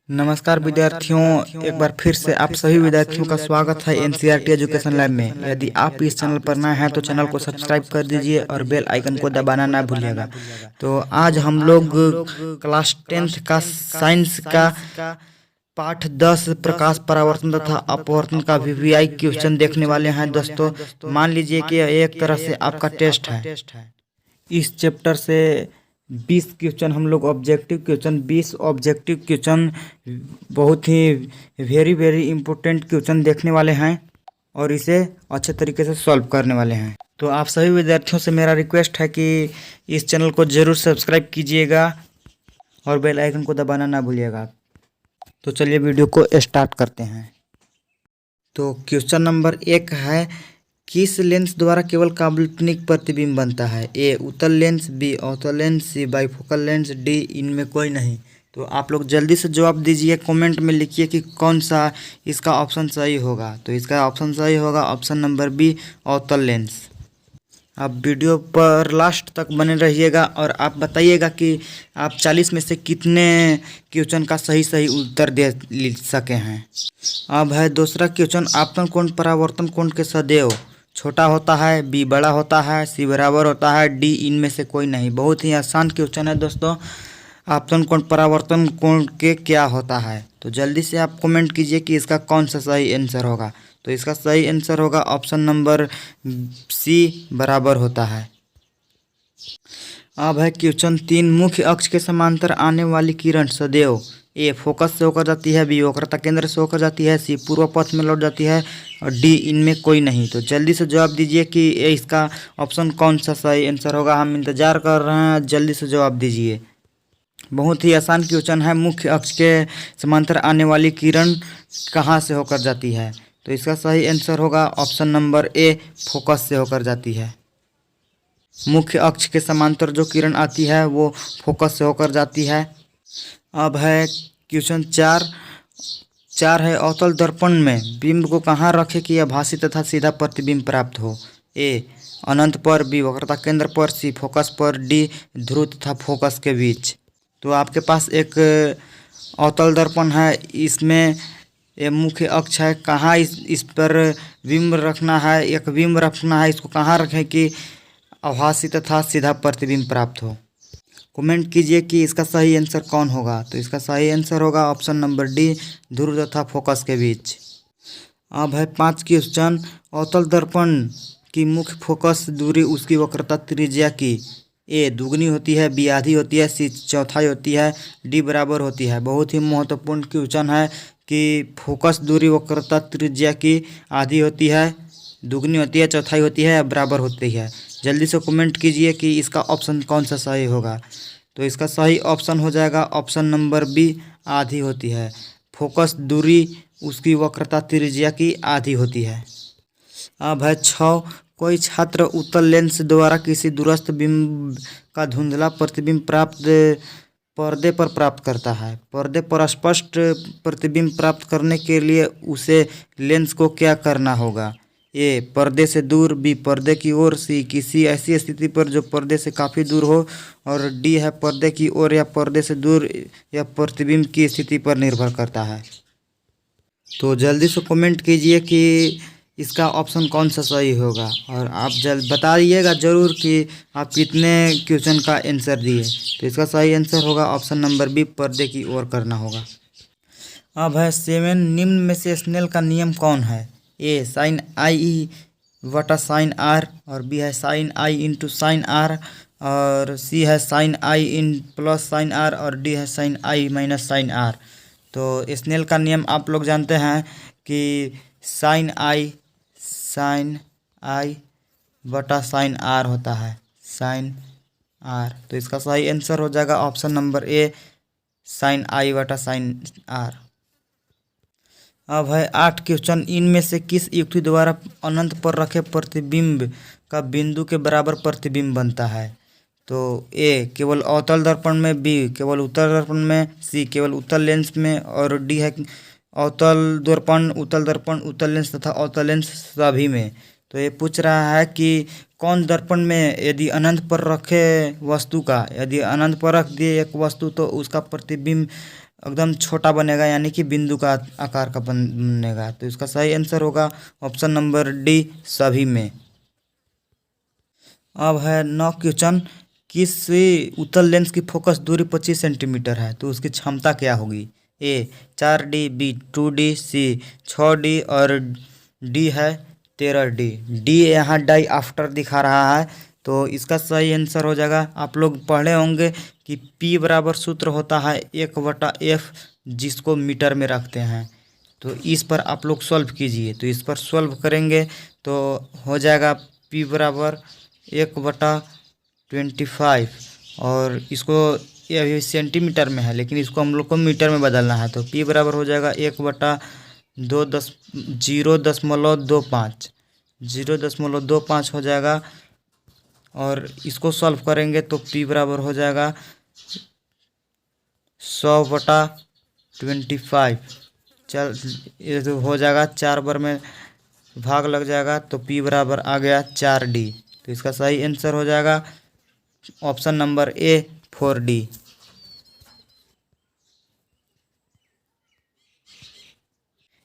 नमस्कार विद्यार्थियों, एक बार फिर से आप सभी विद्यार्थियों का स्वागत है एनसीईआरटी एजुकेशन लैब में। यदि आप इस चैनल पर नए हैं तो चैनल को सब्सक्राइब कर दीजिए और बेल आइकन को दबाना ना भूलिएगा। तो आज हम लोग क्लास 10th का साइंस का पाठ 10 प्रकाश परावर्तन तथा अपवर्तन का वीवीआई क्वेश्चन देखने वाले हैं। दोस्तों, मान लीजिए कि यह एक तरह से आपका टेस्ट है। इस चैप्टर से 20 क्वेश्चन हम लोग ऑब्जेक्टिव क्वेश्चन 20 ऑब्जेक्टिव क्वेश्चन बहुत ही वेरी इम्पोर्टेंट क्वेश्चन देखने वाले हैं और इसे अच्छे तरीके से सॉल्व करने वाले हैं। तो आप सभी विद्यार्थियों से मेरा रिक्वेस्ट है कि इस चैनल को ज़रूर सब्सक्राइब कीजिएगा और बेल आइकन को दबाना ना भूलिएगा। तो चलिए वीडियो को स्टार्ट करते हैं। तो क्वेश्चन नंबर 1 है, किस लेंस द्वारा केवल काल्पनिक प्रतिबिंब बनता है? ए उत्तल लेंस, बी अवतल लेंस, सी बाइफोकल लेंस, डी इनमें कोई नहीं। तो आप लोग जल्दी से जवाब दीजिए, कमेंट में लिखिए कि कौन सा इसका ऑप्शन सही होगा। तो इसका ऑप्शन सही होगा ऑप्शन नंबर बी अवतल लेंस। आप वीडियो पर लास्ट तक बने रहिएगा और आप बताइएगा कि आप 40 में से कितने क्वेश्चन का सही उत्तर दे सके हैं। अब है दूसरा क्वेश्चन, आपतन कोण परावर्तन कोण के सदैव छोटा होता है, बी बड़ा होता है, सी बराबर होता है, डी इनमें से कोई नहीं। बहुत ही आसान क्वेश्चन है दोस्तों। आपतन कोण परावर्तन कोण के क्या होता है? तो जल्दी से आप कमेंट कीजिए कि इसका कौन सा सही आंसर होगा। तो इसका सही आंसर होगा ऑप्शन नंबर सी बराबर होता है। अब है क्वेश्चन 3, मुख्य अक्ष के समांतर आने वाली किरण सदैव ए फोकस से होकर जाती है, बी वक्रता केंद्र से होकर जाती है, सी पूर्व पथ में लौट जाती है और डी इनमें कोई नहीं। तो जल्दी से जवाब दीजिए कि इसका ऑप्शन कौन सा सही आंसर होगा। हम इंतजार कर रहे हैं, जल्दी से जवाब दीजिए। बहुत ही आसान क्वेश्चन है, मुख्य अक्ष के समांतर आने वाली किरण कहाँ से होकर जाती है? तो इसका सही आंसर होगा ऑप्शन नंबर ए फोकस से होकर जाती है। मुख्य अक्ष के समांतर जो किरण आती है वो फोकस से होकर जाती है। अब है क्वेश्चन 4 है, अवतल दर्पण में बिंब को कहाँ रखें कि आभासी तथा सीधा प्रतिबिंब प्राप्त हो? ए अनंत पर, बी वक्रता केंद्र पर, सी फोकस पर, डी ध्रुव तथा फोकस के बीच। तो आपके पास एक अवतल दर्पण है, इसमें ये मुख्य अक्ष है, कहाँ इस पर बिंब रखना है, एक बिंब रखना है, इसको कहाँ रखें कि आभासी तथा सीधा प्रतिबिंब प्राप्त हो। कमेंट कीजिए कि इसका सही आंसर कौन होगा। तो इसका सही आंसर होगा ऑप्शन नंबर डी ध्रुव तथा फोकस के बीच। अब है 5 क्वेश्चन, अवतल दर्पण की मुख्य फोकस दूरी उसकी वक्रता त्रिज्या की ए दुगनी होती है, बी आधी होती है, सी चौथाई होती है, डी बराबर होती है। बहुत ही महत्वपूर्ण क्वेश्चन है कि फोकस दूरी वक्रता त्रिज्या की आधी होती है, दुगनी होती है, चौथाई होती है या बराबर होती है। जल्दी से कमेंट कीजिए कि इसका ऑप्शन कौन सा सही होगा। तो इसका सही ऑप्शन हो जाएगा ऑप्शन नंबर बी आधी होती है। फोकस दूरी उसकी वक्रता त्रिज्या की आधी होती है। अब है 6, कोई छात्र उत्तल लेंस द्वारा किसी दूरस्थ बिंब का धुंधला प्रतिबिंब पर्दे पर प्राप्त करता है। पर्दे पर स्पष्ट प्रतिबिंब प्राप्त करने के लिए उसे लेंस को क्या करना होगा? ए पर्दे से दूर, बी पर्दे की ओर, सी किसी ऐसी स्थिति पर जो पर्दे से काफ़ी दूर हो और डी है पर्दे की ओर या पर्दे से दूर या प्रतिबिंब की स्थिति पर निर्भर करता है। तो जल्दी से कमेंट कीजिए कि इसका ऑप्शन कौन सा सही होगा और आप बताइएगा ज़रूर कि आप कितने क्वेश्चन का आंसर दिए। तो इसका सही आंसर होगा ऑप्शन नंबर बी पर्दे की ओर करना होगा। अब है 7, निम्न में से स्नेल का नियम कौन है? ए साइन आई बटा साइन आर, और बी है sine i into sine r, और सी है साइन आई इन प्लस साइन आर, और डी है sine i minus sine r. तो स्नेल का नियम आप लोग जानते हैं कि साइन आई बटा साइन आर होता है, साइन आर। तो इसका सही आंसर हो जाएगा option number A sine i बटा साइन आर। अब है 8 क्वेश्चन, इनमें से किस युक्ति द्वारा अनंत पर रखे प्रतिबिंब का बिंदु के बराबर प्रतिबिंब बनता है? तो ए केवल अवतल दर्पण में, बी केवल उत्तल दर्पण में, सी केवल उत्तल लेंस में, और डी है अवतल दर्पण, उत्तल लेंस तथा अवतल लेंस सभी में। तो ये पूछ रहा है कि कौन दर्पण में यदि अनंत पर रखे वस्तु का, यदि अनंत पर रख दिए एक वस्तु तो उसका प्रतिबिंब एकदम छोटा बनेगा, यानी कि बिंदु का आकार का बनेगा। तो इसका सही आंसर होगा ऑप्शन नंबर डी, सभी में। अब है 9 क्वेश्चन, किस उत्तल लेंस की फोकस दूरी 25 सेंटीमीटर है तो उसकी क्षमता क्या होगी? ए 4D, बी 2D, सी 6D और डी है 13D। डी यहाँ डाई आफ्टर दिखा रहा है, तो इसका सही आंसर हो जाएगा। आप लोग पढ़े होंगे कि P बराबर सूत्र होता है 1/F, जिसको मीटर में रखते हैं। तो इस पर आप लोग सॉल्व कीजिए। तो इस पर सॉल्व करेंगे तो हो जाएगा P बराबर 1/25, और इसको ये अभी सेंटीमीटर में है, लेकिन इसको हम लोग को मीटर में बदलना है। तो P बराबर हो जाएगा 0.25 हो जाएगा, और इसको सॉल्व करेंगे तो P बराबर हो जाएगा 100/25। चल ये तो हो जाएगा, 4 बार में भाग लग जाएगा, तो P बराबर आ गया 4D। तो इसका सही आंसर हो जाएगा ऑप्शन नंबर ए, 4D।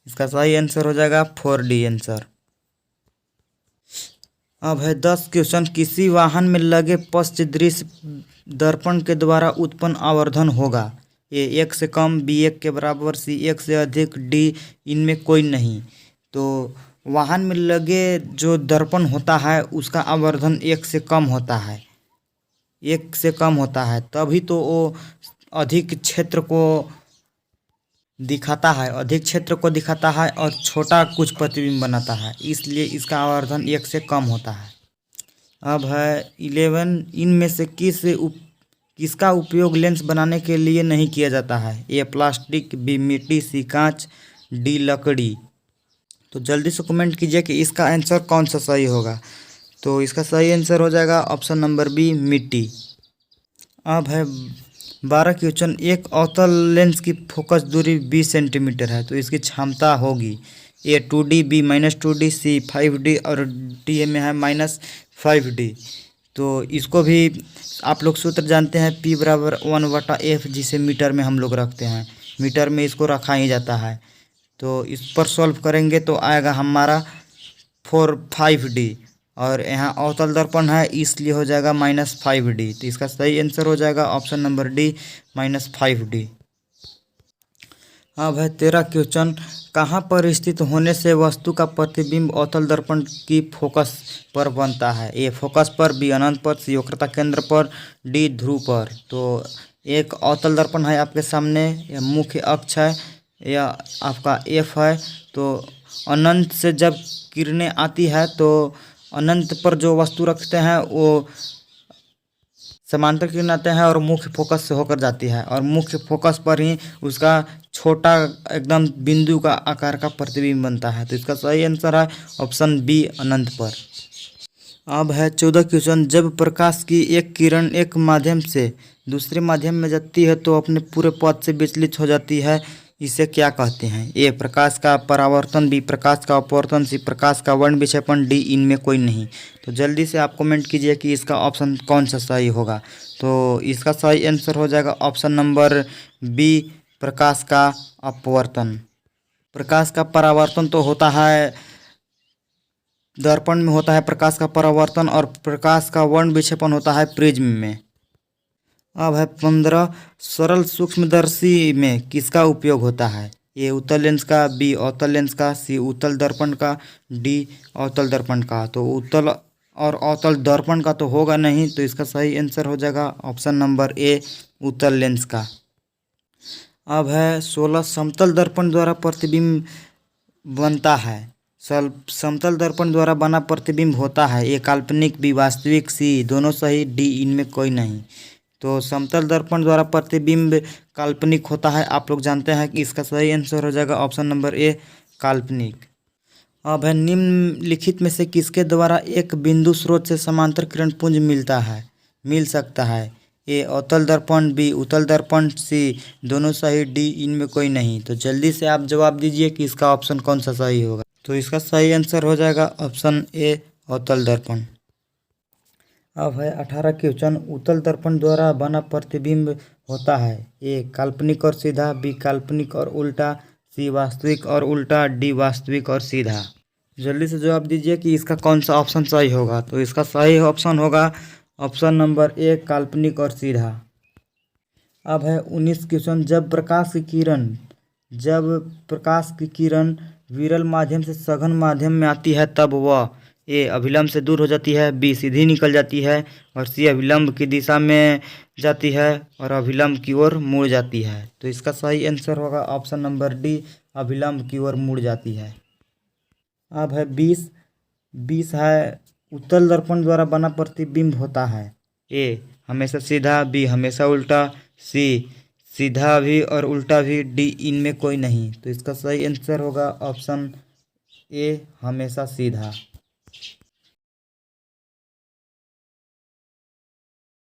इसका सही आंसर हो जाएगा 4D आंसर। अब है 10 क्वेश्चन, किसी वाहन में लगे पश्च दृश्य दर्पण के द्वारा उत्पन्न आवर्धन होगा? ए 1 से कम, बी 1 के बराबर, सी 1 से अधिक, डी इनमें कोई नहीं। तो वाहन में लगे जो दर्पण होता है उसका आवर्धन 1 से कम होता है, 1 से कम होता है, तभी तो वो अधिक क्षेत्र को दिखाता है, अधिक क्षेत्र को दिखाता है और छोटा कुछ प्रतिबिंब बनाता है, इसलिए इसका आवर्धन 1 से कम होता है। अब है 11, इनमें से किसका उपयोग लेंस बनाने के लिए नहीं किया जाता है? ए प्लास्टिक, बी मिट्टी, सी कांच, डी लकड़ी। तो जल्दी से कमेंट कीजिए कि इसका आंसर कौन सा सही होगा। तो इसका सही आंसर हो जाएगा ऑप्शन नंबर बी, मिट्टी। अब है 12 क्वेश्चन, एक अवतल लेंस की फोकस दूरी 20 सेंटीमीटर है तो इसकी क्षमता होगी? ए 2D, बी -2D, सी 5D और डी में है -5D। तो इसको भी आप लोग सूत्र जानते हैं, P बराबर 1/F, जिसे मीटर में हम लोग रखते हैं, मीटर में इसको रखा ही जाता है। तो इस पर सॉल्व करेंगे तो आएगा हमारा 5D, और यहाँ अवतल दर्पण है इसलिए हो जाएगा -5D। तो इसका सही आंसर हो जाएगा ऑप्शन नंबर डी, -5D। अब है 13 क्वेश्चन, कहाँ पर स्थित होने से वस्तु का प्रतिबिंब अवतल दर्पण की फोकस पर बनता है? ए फोकस पर, बी अनंत पर, सी वक्रता केंद्र पर, डी ध्रुव पर। तो एक अवतल दर्पण है आपके सामने, यह मुख्य अक्ष है, यह आपका एफ है। तो अनंत से जब किरणें आती है तो अनंत पर जो वस्तु रखते हैं वो समांतर किरण आते हैं और मुख्य फोकस से होकर जाती है, और मुख्य फोकस पर ही उसका छोटा एकदम बिंदु का आकार का प्रतिबिंब बनता है। तो इसका सही आंसर है ऑप्शन बी, अनंत पर। अब है 14 क्वेश्चन, जब प्रकाश की एक किरण एक माध्यम से दूसरे माध्यम में जाती है तो अपने पूरे पथ से विचलित हो जाती है, इसे क्या कहते हैं? ए प्रकाश का परावर्तन, बी प्रकाश का अपवर्तन, सी प्रकाश का वर्ण विक्षेपण, डी इनमें कोई नहीं। तो जल्दी से आप कमेंट कीजिए कि इसका ऑप्शन कौन सा सही होगा। तो इसका सही आंसर हो जाएगा ऑप्शन नंबर बी, प्रकाश का अपवर्तन। प्रकाश का परावर्तन तो होता है दर्पण में, होता है प्रकाश का परावर्तन, और प्रकाश का वर्ण विक्षेपण होता है प्रिज्म में। अब है 15, सरल सूक्ष्मदर्शी में किसका उपयोग होता है? ए उत्तल लेंस का, बी अवतल लेंस का, सी उत्तल दर्पण का, डी अवतल दर्पण का। तो उत्तल और अवतल दर्पण का तो होगा नहीं, तो इसका सही आंसर हो जाएगा ऑप्शन नंबर ए, उत्तल लेंस का। अब है 16, समतल दर्पण द्वारा प्रतिबिंब बनता है। समतल दर्पण द्वारा बना प्रतिबिंब होता है, ए काल्पनिक, बी वास्तविक, सी दोनों सही, डी इनमें कोई नहीं। तो समतल दर्पण द्वारा प्रतिबिंब काल्पनिक होता है, आप लोग जानते हैं कि इसका सही आंसर हो जाएगा ऑप्शन नंबर ए, काल्पनिक। अब है निम्नलिखित में से किसके द्वारा एक बिंदु स्रोत से समांतर किरण पुंज मिल सकता है? ए अवतल दर्पण, बी उत्तल दर्पण, सी दोनों सही, डी इनमें कोई नहीं। तो जल्दी से आप जवाब दीजिए कि इसका ऑप्शन कौन सा सही होगा। तो इसका सही आंसर हो जाएगा ऑप्शन ए, अवतल दर्पण। अब है 18 क्वेश्चन, उत्तल दर्पण द्वारा बना प्रतिबिंब होता है? ए काल्पनिक और सीधा, बी काल्पनिक और उल्टा, सी वास्तविक और उल्टा, डी वास्तविक और सीधा। जल्दी से जवाब दीजिए कि इसका कौन सा ऑप्शन सही होगा। तो इसका सही ऑप्शन होगा ऑप्शन नंबर ए काल्पनिक और सीधा। अब है 19 क्वेश्चन। जब प्रकाश की किरण विरल माध्यम से सघन माध्यम में आती है तब वह ए अभिलंब से दूर हो जाती है, बी सीधी निकल जाती है और सी अभिलंब की दिशा में जाती है और अभिलंब की ओर मुड़ जाती है। तो इसका सही आंसर होगा ऑप्शन नंबर डी अभिलंब की ओर मुड़ जाती है। अब है 20 है उत्तल दर्पण द्वारा बना प्रतिबिंब होता है? ए हमेशा सीधा, बी हमेशा उल्टा, सी सीधा भी और उल्टा भी, डी इनमें कोई नहीं। तो इसका सही आंसर होगा ऑप्शन ए हमेशा सीधा।